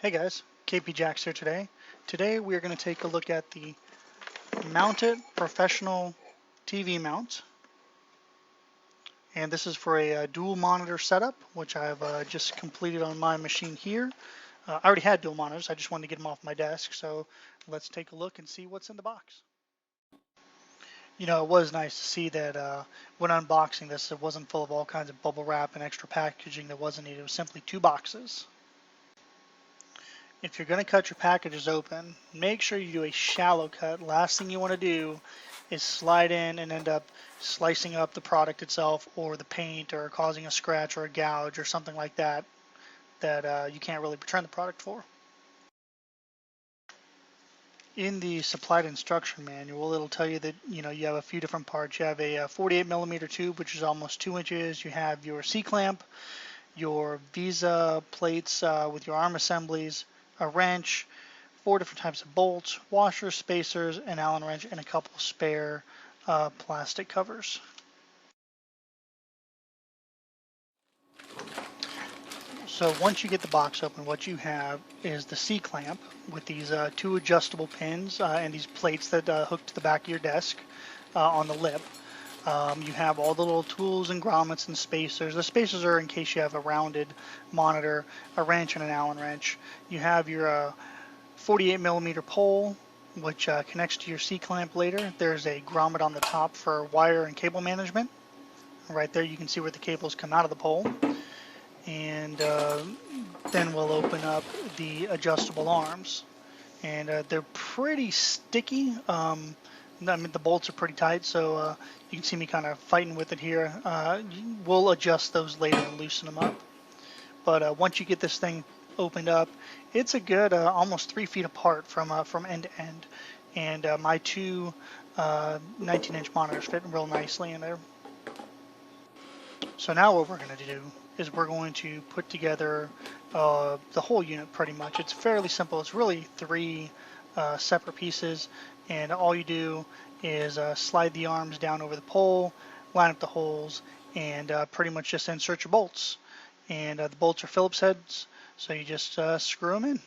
Hey guys, KP Jax here today. Today we are going to take a look at the mounted professional TV mount. And this is for a dual monitor setup, which I've just completed on my machine here. I already had dual monitors, I just wanted to get them off my desk. So let's take a look and see what's in the box. You know, it was nice to see that when unboxing this, it wasn't full of all kinds of bubble wrap and extra packaging that wasn't needed. It was simply two boxes. If you're going to cut your packages open, make sure you do a shallow cut. Last thing you want to do is slide in and end up slicing up the product itself or the paint or causing a scratch or a gouge or something like that you can't really return the product for. In the supplied instruction manual, it'll tell you that you have a few different parts. You have a 48 millimeter tube, which is almost 2 inches. You have your C-clamp, your VESA plates with your arm assemblies, a wrench, 4 different types of bolts, washers, spacers, an Allen wrench, and a couple spare plastic covers. So once you get the box open, what you have is the C-clamp with these 2 adjustable pins and these plates that hook to the back of your desk on the lip. You have all the little tools and grommets and spacers. The spacers are in case you have a rounded monitor, a wrench, and an Allen wrench. You have your 48 millimeter pole, which connects to your C-clamp later. There's a grommet on the top for wire and cable management. Right there you can see where the cables come out of the pole. And then we'll open up the adjustable arms. And they're pretty sticky. I mean, the bolts are pretty tight, so you can see me kind of fighting with it here. We'll adjust those later and loosen them up. But once you get this thing opened up, it's a good almost 3 feet apart from end to end. And my two 19-inch monitors fit real nicely in there. So now what we're going to do is we're going to put together the whole unit pretty much. It's fairly simple. It's really 3 separate pieces, and all you do is slide the arms down over the pole, line up the holes, and pretty much just insert your bolts. And the bolts are Phillips heads, so you just screw them in.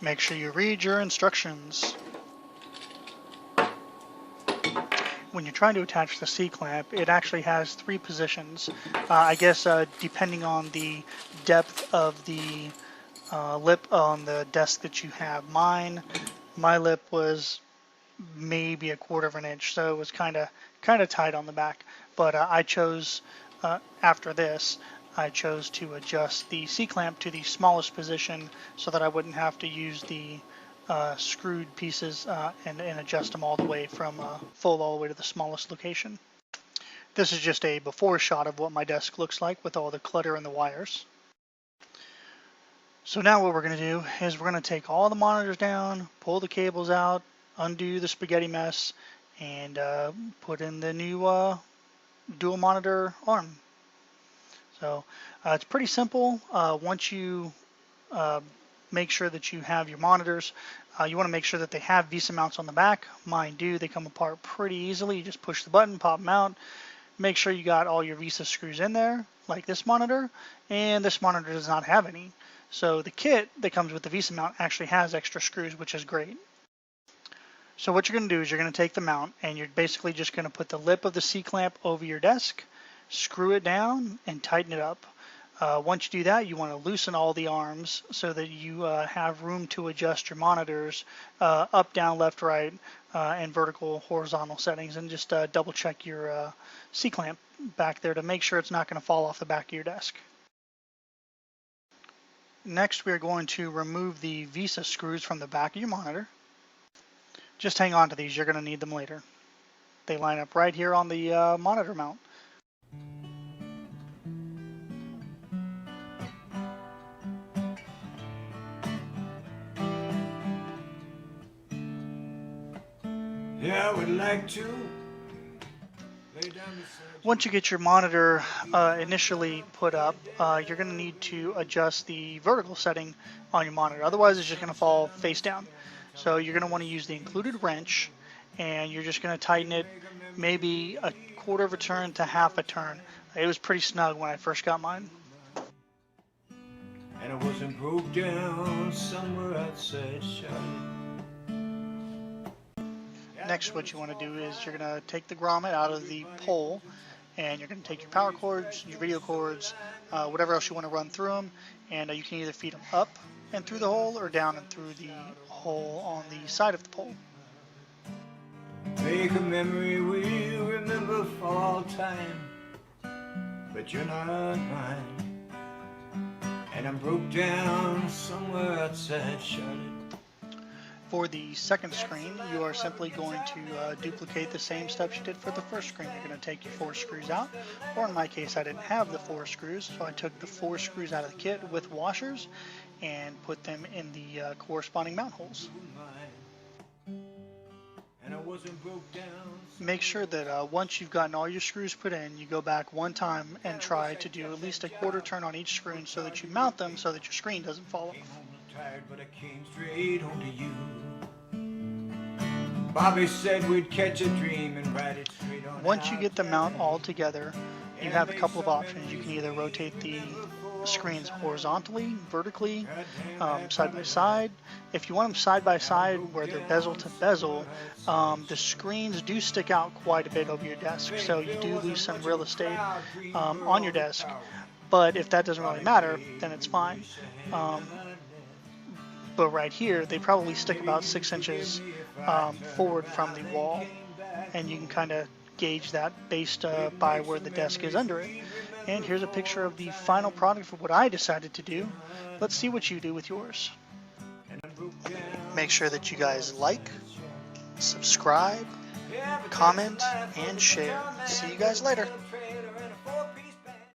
Make sure you read your instructions. When you're trying to attach the C-clamp, it actually has 3 positions. I guess depending on the depth of the lip on the desk that you have. My lip was maybe 1/4 of an inch, so it was kind of tight on the back. But I chose after this, I chose to adjust the C-clamp to the smallest position so that I wouldn't have to use the screwed pieces and adjust them all the way from full all the way to the smallest location. This is just a before shot of what my desk looks like with all the clutter and the wires. So now what we're going to do is we're going to take all the monitors down, pull the cables out, undo the spaghetti mess, and put in the new dual monitor arm. So it's pretty simple. Once you make sure that you have your monitors. You want to make sure that they have VESA mounts on the back. Mine do. They come apart pretty easily. You just push the button, pop them out. Make sure you got all your VESA screws in there, like this monitor, and this monitor does not have any. So the kit that comes with the VESA mount actually has extra screws, which is great. So what you're going to do is you're going to take the mount and you're basically just going to put the lip of the C-clamp over your desk, screw it down, and tighten it up. Once you do that, you want to loosen all the arms so that you have room to adjust your monitors up, down, left, right, and vertical, horizontal settings, and just double check your C-clamp back there to make sure it's not going to fall off the back of your desk. Next, we are going to remove the VESA screws from the back of your monitor. Just hang on to these, you're going to need them later. They line up right here on the monitor mount. Yeah, I would like to. Once you get your monitor initially put up, you're going to need to adjust the vertical setting on your monitor. Otherwise, it's just going to fall face down. So you're going to want to use the included wrench, and you're just going to tighten it maybe 1/4 of a turn to 1/2 a turn. It was pretty snug when I first got mine. And I wasn't broke down somewhere outside Charlotte. Next, what you want to do is you're going to take the grommet out of the pole, and you're going to take your power cords, your video cords, whatever else you want to run through them, and you can either feed them up and through the hole or down and through the hole on the side of the pole. Make a memory we'll remember for all time, but you're not mine. And I'm broke down somewhere outside Charlotte. For the second screen, you are simply going to duplicate the same steps you did for the first screen. You're going to take your 4 screws out, or in my case I didn't have the 4 screws, so I took the 4 screws out of the kit with washers and put them in the corresponding mount holes. And I wasn't broke down. Make sure that once you've gotten all your screws put in, you go back one time and try to do at least a quarter turn on each screw so that you mount them so that your screen doesn't fall off. Tired, but I came straight home to you. Bobby said we'd catch a dream and ride it straight on. Once you get the mount all together, you have a couple of options. You can either rotate the screens horizontally, vertically, side by side. If you want them side by side where they're bezel to bezel, the screens do stick out quite a bit over your desk, so you do lose some real estate on your desk. But if that doesn't really matter, then it's fine. But right here, they probably stick about 6 inches forward from the wall, and you can kind of gauge that based by where the desk is under it. And here's a picture of the final product for what I decided to do. Let's see what you do with yours. Make sure that you guys like, subscribe, comment, and share. See you guys later.